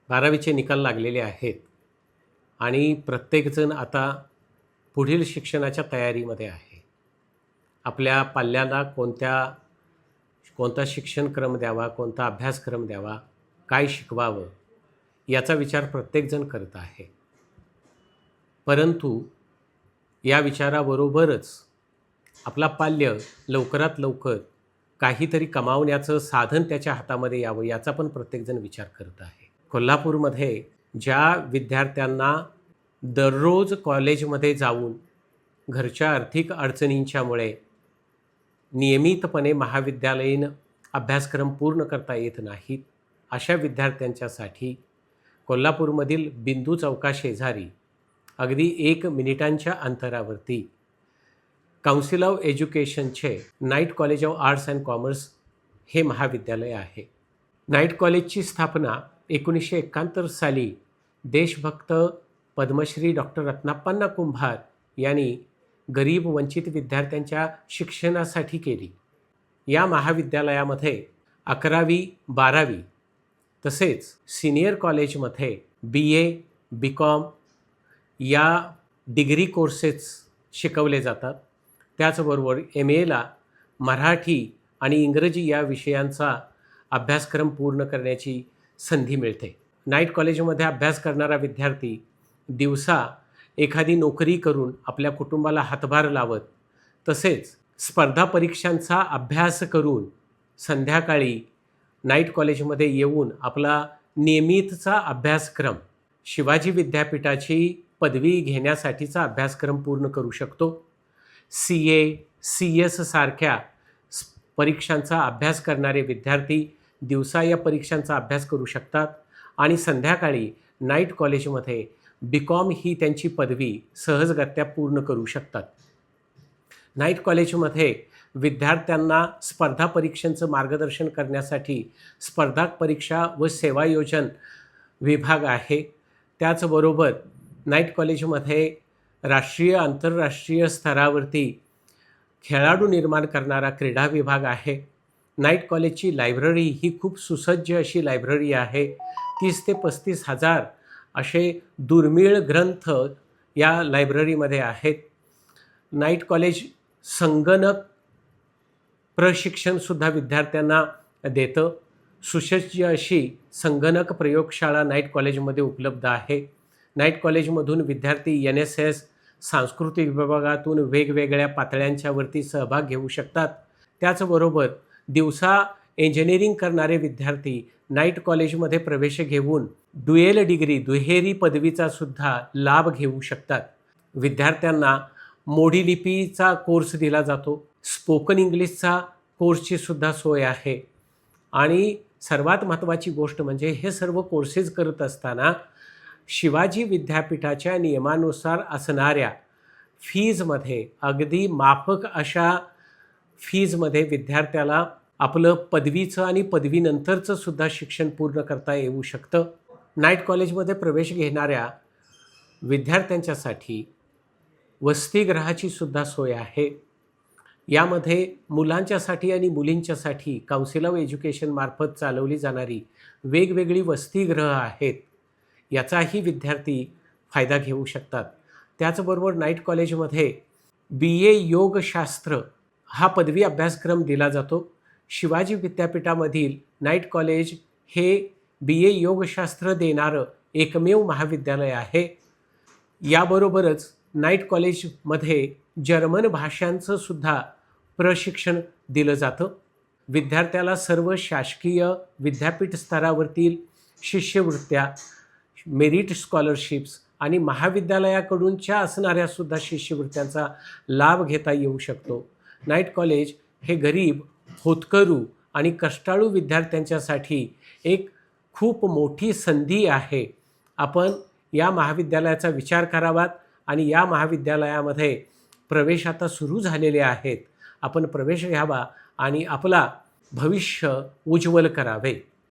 12वीचे निकाल लागलेले आहेत आणि प्रत्येकजण आता पुढील शिक्षणाच्या तयारीमध्ये आहे. आपल्या पाल्याला कोणता शिक्षणक्रम द्यावा, कोणता अभ्यासक्रम द्यावा, काय शिकवावं याचा विचार प्रत्येकजण करत आहे. परंतु या विचाराबरोबरच आपला पाल्य लवकरात लवकर काहीतरी कमावण्याचं साधन त्याच्या हातामध्ये यावं याचा पण प्रत्येकजण विचार करत आहे. कोल्हापूरमध्ये ज्या विद्यार्थ्यांना दररोज कॉलेजमध्ये जाऊन घरच्या आर्थिक अडचणींच्यामुळे नियमितपणे महाविद्यालयीन अभ्यासक्रम पूर्ण करता येत नाहीत, अशा विद्यार्थ्यांच्यासाठी कोल्हापूरमधील बिंदू चौकाशेजारी अगदी 1 मिनिटांच्या अंतरावरती काउन्सिल ऑफ एज्युकेशनचे night college of arts and commerce हे महाविद्यालय आहे. नाईट कॉलेजची स्थापना 1971 साली देशभक्त पद्मश्री डॉक्टर रत्नाप्पा कुंभार यांनी गरीब वंचित विद्यार्थ्यांच्या शिक्षणासाठी केली. या महाविद्यालयामध्ये 11वी 12वी तसेच सिनियर कॉलेजमध्ये BA BCom या डिग्री कोर्सेस शिकवले जातात. त्याचबरोबर MAला मराठी आणि इंग्रजी या विषयांचा अभ्यासक्रम पूर्ण करण्याची संधी मिळते. नाईट कॉलेजमध्ये अभ्यास करणारा विद्यार्थी दिवसा एखादी नोकरी करून आपल्या कुटुंबाला हातभार लावत तसेच स्पर्धा परीक्षांचा अभ्यास करून संध्याकाळी नाईट कॉलेजमध्ये येऊन आपला नियमितचा अभ्यासक्रम शिवाजी विद्यापीठाची पदवी घेण्यासाठीचा अभ्यासक्रम पूर्ण करू शकतो. CA CS सारख्या परीक्षांचा अभ्यास करणारे विद्यार्थी दिवसा या परीक्षांचा अभ्यास करू शकतात आणि संध्याकाळी नाईट कॉलेजमध्ये BCom ही त्यांची पदवी सहजगत्या पूर्ण करू शकतात. नाईट कॉलेजमध्ये विद्यार्थ्यांना स्पर्धा परीक्षांचं मार्गदर्शन करण्यासाठी स्पर्धा परीक्षा व सेवायोजन विभाग आहे. त्याचबरोबर नाईट कॉलेजमध्ये राष्ट्रीय आंतरराष्ट्रीय स्तरावरती खेळाडू निर्माण करणारा क्रीडा विभाग आहे. नाईट कॉलेजची लायब्ररी ही खूप सुसज्ज अशी लायब्ररी आहे. 30 ते 35 हजार असे दुर्मिळ ग्रंथ या लायब्ररीमध्ये आहेत. नाईट कॉलेज संगणक प्रशिक्षणसुद्धा विद्यार्थ्यांना देतं. सुसज्ज अशी संगणक प्रयोगशाळा नाईट कॉलेजमध्ये उपलब्ध आहे. नाईट कॉलेजमधून विद्यार्थी NSS सांस्कृतिक विभागातून वेगवेगळ्या पातळ्यांच्यावरती सहभाग घेऊ शकतात. त्याचबरोबर दिवसा इंजिनिअरिंग करणारे विद्यार्थी नाईट कॉलेजमध्ये प्रवेश घेऊन ड्युएल डिग्री दुहेरी पदवीचा सुद्धा लाभ घेऊ शकतात. विद्यार्थ्यांना मोडी लिपीचा कोर्स दिला जातो. स्पोकन इंग्लिशचा कोर्सची सुद्धा सोय आहे. आणि सर्वात महत्त्वाची गोष्ट म्हणजे हे सर्व कोर्सेस करत असताना शिवाजी विद्यापीठाच्या नियमानुसार असणाऱ्या फीजमध्ये अगदी माफक अशा फीजमध्ये विद्यार्थ्याला आपलं पदवीचं आणि पदवीनंतरचं सुद्धा शिक्षण पूर्ण करता येऊ शकतं. नाईट कॉलेजमध्ये प्रवेश घेणाऱ्या विद्यार्थ्यांच्यासाठी वसतिगृहाची सुद्धा सोय आहे. यामध्ये मुलांच्यासाठी आणि मुलींच्यासाठी काउन्सिल ऑफ एज्युकेशनमार्फत चालवली जाणारी वेगवेगळी वसतिगृह आहेत. याचाही विद्यार्थी फायदा घेऊ शकतात. त्याचबरोबर नाईट कॉलेजमध्ये BA योगशास्त्र हा पदवी अभ्यासक्रम दिला जातो. शिवाजी विद्यापीठामधील नाईट कॉलेज हे BA योगशास्त्र देणारं एकमेव महाविद्यालय आहे. याबरोबरच नाईट कॉलेजमध्ये जर्मन भाषांचं सुद्धा प्रशिक्षण दिलं जातं. विद्यार्थ्याला सर्व शासकीय विद्यापीठ स्तरावरील शिष्यवृत्त्या, मेरिट स्कॉलरशिप्स आणि महाविद्यालयाकडूनच्या असणाऱ्या सुद्धा शिष्यवृत्त्यांचा लाभ घेता येऊ शकतो. नाईट कॉलेज हे गरीब, होतकरू आणि कष्टाळू विद्यार्थ्यांच्यासाठी एक खूप मोठी संधी आहे. आपण या महाविद्यालयाचा विचार करावा आणि या महाविद्यालयामध्ये प्रवेश आता सुरू झालेले आहेत. आपण प्रवेश घ्यावा आणि आपला भविष्य उज्ज्वल करावे.